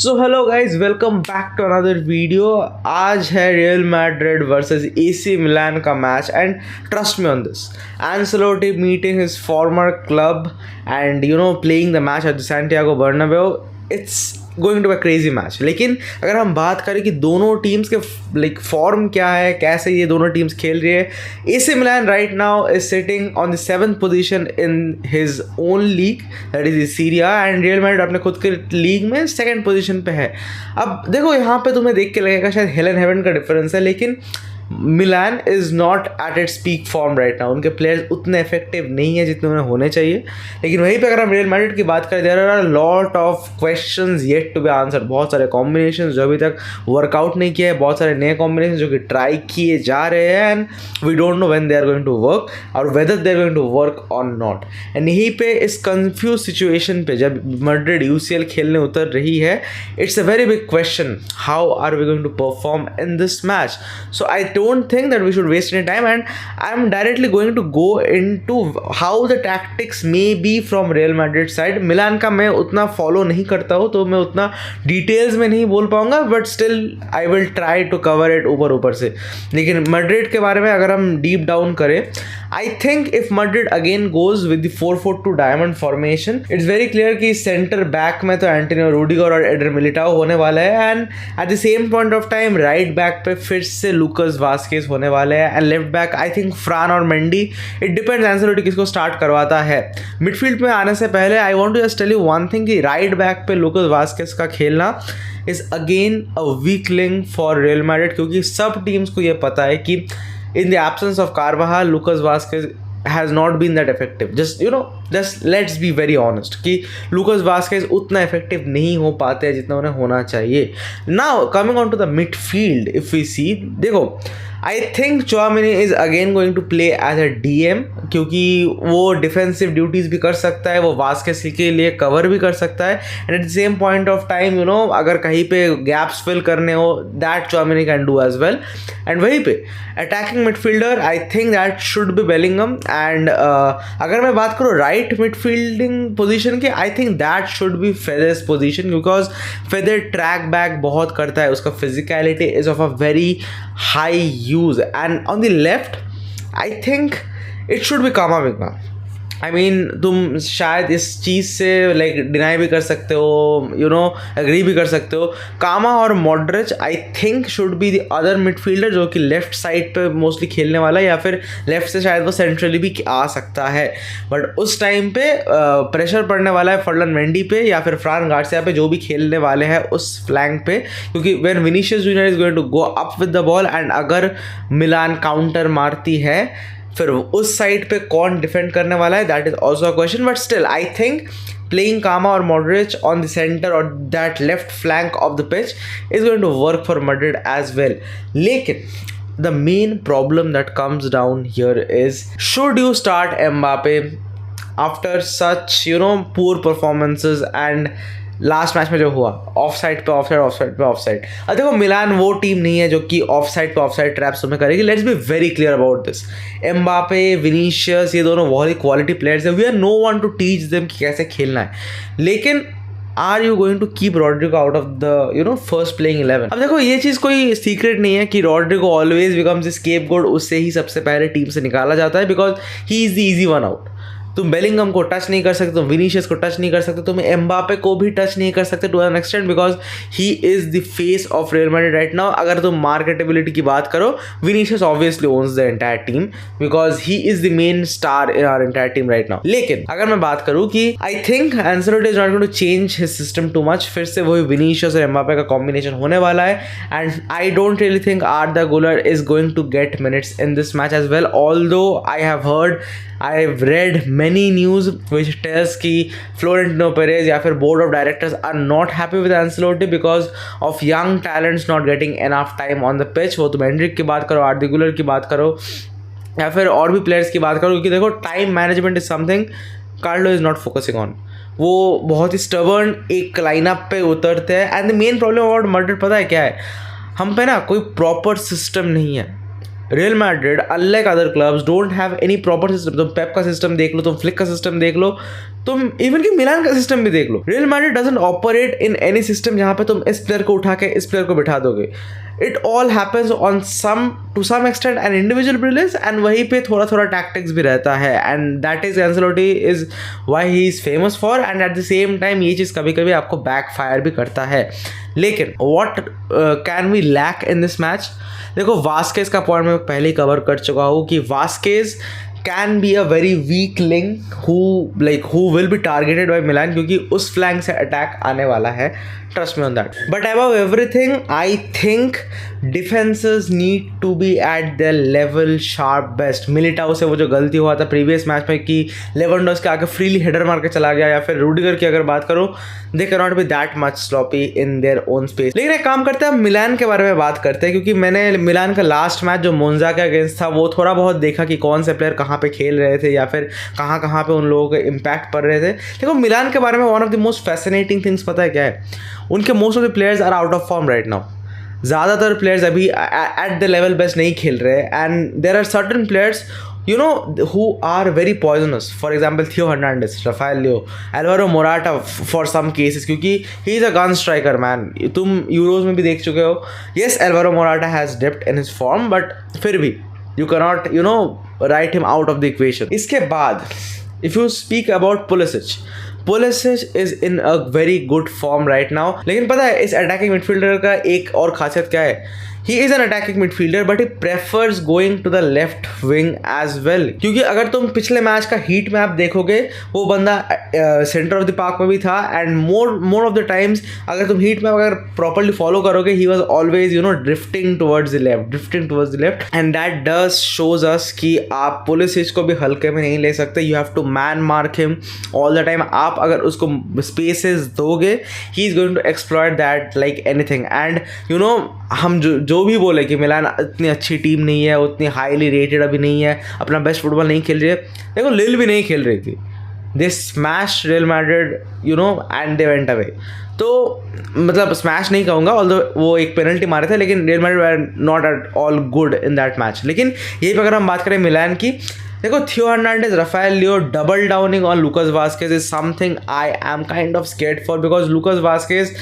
So hello guys, welcome back to another video. आज है Real Madrid versus AC Milan का match and trust me on this, Ancelotti meeting his former club and playing the match at the Santiago Bernabeu. It's going to a crazy match. लेकिन अगर हम बात करें कि दोनों टीम्स के form क्या है, कैसे ये दोनों टीम्स खेल रही है, AC Milan right now is sitting on the 7th position in his own league, that is Syria, and real Madrid अपने खुद के लीग में 2nd पोजीशन पे है। अब देखो, यहाँ पे तुम्हें देख के लगेगा शायद हेल एंड हेवन का डिफरेंस है, लेकिन Milan is not at its peak form right now. उनके प्लेयर्स उतने इफेक्टिव नहीं है जितने उन्हें होने चाहिए। लेकिन वहीं पे अगर हम रियल मैड्रिड की बात करें, there are lot of questions yet to be answer. बहुत सारे कॉम्बिनेशन जो अभी तक वर्कआउट नहीं किए हैं, बहुत सारे नए कॉम्बिनेशन जो कि ट्राई किए जा रहे हैं, and we don't know when they are going to work और whether they are going to work और नॉट। एंड यहीं पे इस कंफ्यूज सिचुएशन पे जब मैड्रिड यूसीएल खेलने उतर रही है, it's a very big question, how are we going to perform in this match. So I don't think that we should waste any time, and I'm directly going to go into how the tactics may be from Real Madrid side. मिलान का मैं उतना follow नहीं करता हूँ, तो मैं उतना details में नहीं बोल पाऊंगा, but still I will try to cover it ऊपर से। लेकिन मैड्रिड के बारे में अगर हम डीप डाउन करें, I think if Madrid again goes with the 4-4-2 diamond formation, it's very clear कि सेंटर बैक में तो एंटोनियो रूडिगर और एडर मिलिटाओ होने वाला है, and at the same point of time right back पे फिर से लूकास वास्केस होने वाले हैं, and left back I think फ्रान और मेंडी। इट डिपेंड्स एंसेलोटी किसको स्टार्ट करवाता है। मिडफील्ड में आने से पहले I want to just tell you one thing कि राइट बैक पे लूकास वास्केस का खेलना is again a weak link for Real Madrid, क्योंकि सब टीम्स को ये पता है कि in the absence of Carvajal, Lucas Vazquez has not been that effective. Just let's be very honest कि Lucas Vazquez उतना effective नहीं हो पाते हैं जितना उन्हें होना चाहिए। Now coming on to the midfield, if we see, देखो I think Chouameni is again going to play as a DM, क्योंकि वो डिफेंसिव ड्यूटीज़ भी कर सकता है, वो वास्केस के लिए कवर भी कर सकता है, and at the same point of time अगर कहीं पे गैप्स फिल करने हो, that Chouameni can do as well. And वहीं पे attacking midfielder I think that should be Bellingham, and अगर मैं बात करूँ राइट मिडफील्डिंग पोजीशन के, I think that should be Fede's position, because Fede track back बहुत करता है, उसका physicality is of a very high use, and on the left I think it should be Kamavinga. I mean तुम शायद इस चीज़ से deny भी कर सकते हो, एग्री भी कर सकते हो। कामा और Modric I think should be the other midfielder जो कि लेफ्ट साइड पे मोस्टली खेलने वाला है, या फिर लेफ्ट से शायद वो सेंट्रली भी आ सकता है। बट उस टाइम पे प्रेशर पड़ने वाला है फर्लन मेंडी पे या फिर फ्रान गार्सिया पे, जो भी खेलने वाले हैं उस फ्लैंक पे, क्योंकि when Vinicius Junior is going to go up with the ball, and अगर मिलान काउंटर मारती है फिर उस साइड पे कौन डिफेंड करने वाला है, that is also a question. But still I think playing Kama or Modric on the center or that left flank of the pitch is going to work for Madrid as well. लेकिन the main problem that comes down here is, should you start Mbappe after such poor performances? And last match में जो हुआ of side पे of side, अब देखो मिलान वो team नहीं है जो कि ऑफ साइड ट्रैप्स तुम्हें करेगी। Let's be very clear about this. Mbappe, Vinicius, ये दोनों बहुत ही क्वालिटी प्लेयर्स हैं, we are no one to teach them कि कैसे खेलना है। लेकिन are you going to keep Rodrigo out of the first playing 11? अब देखो, ये चीज़ कोई सीक्रेट नहीं है कि Rodrigo always becomes the scapegoat, उससे ही सबसे पहले टीम से निकाला जाता है, because he is the easy one out. तुम बेलिंगम को टच नहीं कर सकते, तुम विनीशियस को टच नहीं कर सकते, तुम एम्बापे को भी टच नहीं कर सकते to an extent, because he is the face of Real Madrid right now. अगर तुम मार्केटेबिलिटी की बात करो, Vinicius obviously owns the entire team because he is the main star in our entire team right now. लेकिन अगर मैं बात करूँ कि I think Ancelotti is not going to change his system too much, फिर से वही विनीशियस और एम्बापे का कॉम्बिनेशन होने वाला है, and I don't really think Arda Guler is going to get minutes in this match as well, although I have heard, I've read many news which tells कि Florentino Perez या फिर board of directors are not happy with Ancelotti because of young talents not getting enough time on the pitch। वो तुम Anrich की बात करो, आर्दा गुलर की बात करो, या फिर और भी प्लेयर्स की बात करो, क्योंकि देखो time management is something Carlo is not focusing on. वो बहुत ही स्टबर्न एक लाइनअप पे उतरते हैं, and the main problem about Madrid पता है क्या है, हम पे ना कोई प्रॉपर सिस्टम नहीं है। Real Madrid unlike other clubs don't have any proper system. तुम पेप का सिस्टम देख लो, तुम फ्लिक का सिस्टम देख लो, तुम इवन कि मिलान का सिस्टम भी देख लो. Real Madrid doesn't operate in any system जहाँ पे तुम इस प्लेयर को उठा के इस प्लेयर को बिठा दोगे. It all happens on to some extent an individual brilliance and वहीं पे थोड़ा थोड़ा टैक्टिक्स भी रहता है. And that is Ancelotti is why he is famous for. And at the same time ये चीज़ कभी कभी आपको बैकफायर भी करता है. लेकिन what can we lack in this match? देखो, वास्केज का पॉइंट मैं पहले ही कवर कर चुका हूँ कि Vazquez can be a very weak link who will be targeted by Milan क्योंकि उस फ्लैंक से अटैक आने वाला है. Trust me on that. But above everything, I think defenses need to be at their level sharp best. Militão से वो जो गलती हुआ था प्रीवियस मैच में कि लेवेंडोव्स्की आके फ्रीली हेडर मार के चला गया, या फिर रूडिगर की अगर बात करो, they cannot be that much sloppy in their own space. लेकिन एक काम करते हैं, हम मिलान के बारे में बात करते हैं क्योंकि मैंने मिलान का लास्ट मैच जो मोन्जा के अगेंस्ट था वो थोड़ा बहुत देखा कि कौन से प्लेयर कहाँ पे खेल रहे थे या फिर कहाँ पे उन लोगों के इम्पैक्ट पड़ रहे थे. देखो, मिलान के बारे में one of the most fascinating things पता है क्या है? उनके most of the players are out of form right now. ज़्यादातर प्लेयर्स अभी एट द लेवल बेस्ट नहीं खेल रहे. And there are certain players who are very poisonous. For example, Theo Hernandez, Rafael Leo, Alvaro Morata for some cases क्योंकि he is a gun striker man. तुम euros में भी देख चुके हो. Yes, Alvaro Morata has dipped in his form, but फिर भी you cannot write him out of the equation. इसके बाद if you speak about Pulisic is in a very good form right now. लेकिन पता है इस अटैकिंग मिडफील्डर का एक और खासियत क्या है? He is an attacking midfielder but he prefers going to the left wing as well. क्योंकि अगर तुम पिछले मैच का हीट में आप देखोगे वो बंदा सेंटर ऑफ द पार्क में भी था. And more of the times अगर तुम हीट में अगर प्रॉपरली फॉलो करोगे he was always drifting towards the left. And that does shows us कि आप पुलिसिच को भी हल्के में नहीं ले सकते. You have to man mark him all the time. आप अगर उसको स्पेसेस दोगे he is going to exploit that like anything. And हम जो भी बोले कि मिलान इतनी अच्छी टीम नहीं है, उतनी हाईली रेटेड अभी नहीं है, अपना बेस्ट फुटबॉल नहीं खेल रही है. देखो, लिल भी नहीं खेल रही थी. They smash Real Madrid and they went away. तो मतलब स्मैश नहीं कहूँगा, ऑल्दो वो एक पेनल्टी मारे थे, लेकिन real Madrid were not at all good in that match. लेकिन यही पर अगर हम बात करें मिलान की, देखो, Theo Hernandez, Rafael Leao double downing on Lucas Vazquez is something I am kind of scared for because Lucas Vazquez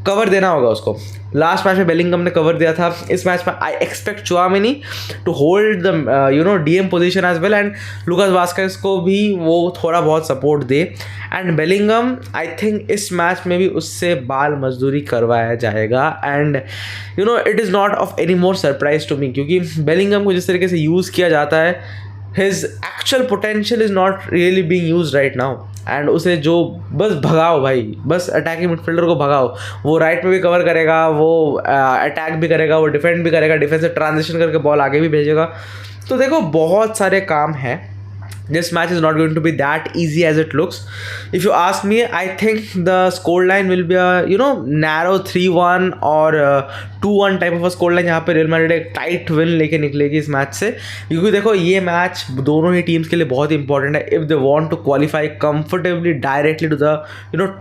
cover देना होगा उसको. लास्ट मैच में बेलिंगम ने कवर दिया था. इस मैच में I expect Tchouameni to hold the DM position as well and Lucas Vazquez को भी वो थोड़ा बहुत सपोर्ट दे. एंड बेलिंगम आई थिंक इस मैच में भी उससे बाल मजदूरी करवाया जाएगा. And it is not of any more surprise to me क्योंकि बेलिंगम को जिस तरीके से यूज़ किया जाता है, his actual potential is not really being used right now. And उसे जो बस भगाओ भाई, बस अटैकिंग मिडफील्डर को भगाओ. वो राइट में भी कवर करेगा, वो अटैक भी करेगा, वो डिफेंड भी करेगा, डिफेंस से ट्रांजिशन करके बॉल आगे भी भेजेगा. तो देखो, बहुत सारे काम हैं. This match is not going to be that easy as it looks. If you ask me, I think the scoreline will be a narrow 3-1 or 2-1 type of a scoreline जहाँ पे रियल मैड्रिड एक tight win लेके निकलेगी इस match से. क्योंकि देखो, ये मैच दोनों ही टीम्स के लिए बहुत इंपॉर्टेंट है if they want to qualify comfortably directly to the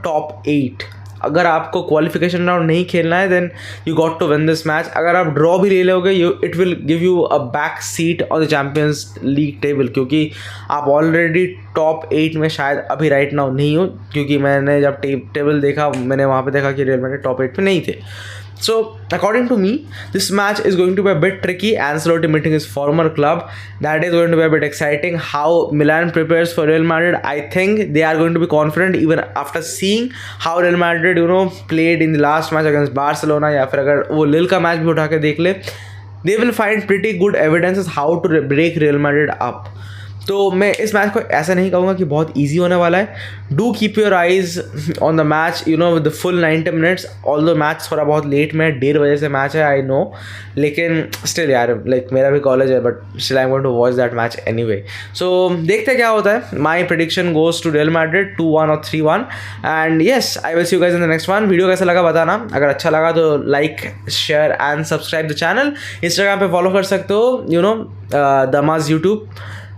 top 8. अगर आपको क्वालिफिकेशन राउंड नहीं खेलना है then you got to win this match. अगर आप ड्रॉ भी ले लोगे it will give you a back seat on the Champions League table क्योंकि आप ऑलरेडी टॉप 8 में शायद अभी राइट नाउ नहीं हो. क्योंकि मैंने जब टेबल देखा मैंने वहाँ पे देखा कि रियल मैड्रिड टॉप 8 में नहीं थे. So, according to me, this match is going to be a bit tricky. Ancelotti meeting his former club. That is going to be a bit exciting. How Milan prepares for Real Madrid, I think they are going to be confident even after seeing how Real Madrid, played in the last match against Barcelona. या फिर अगर वो लिल का match भी उठा के देख ले, they will find pretty good evidences how to break Real Madrid up. तो मैं इस मैच को ऐसा नहीं कहूँगा कि बहुत इजी होने वाला है. Do keep your eyes on the match with the full 90 minutes. Although match थोड़ा बहुत लेट में 1:30 बजे से मैच है, आई नो, लेकिन स्टिल यार लाइक मेरा भी कॉलेज है but still I am going to watch that match anyway. So देखते क्या होता है. My prediction goes to Real Madrid 2-1 और 3-1. And yes, I will see you guys in the next one. Video कैसा लगा बताना. अगर अच्छा लगा तो like, share and subscribe the channel. Instagram पे फॉलो कर सकते हो, दमाज YouTube.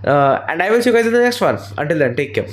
And I will see you guys in the next one. Until then, take care.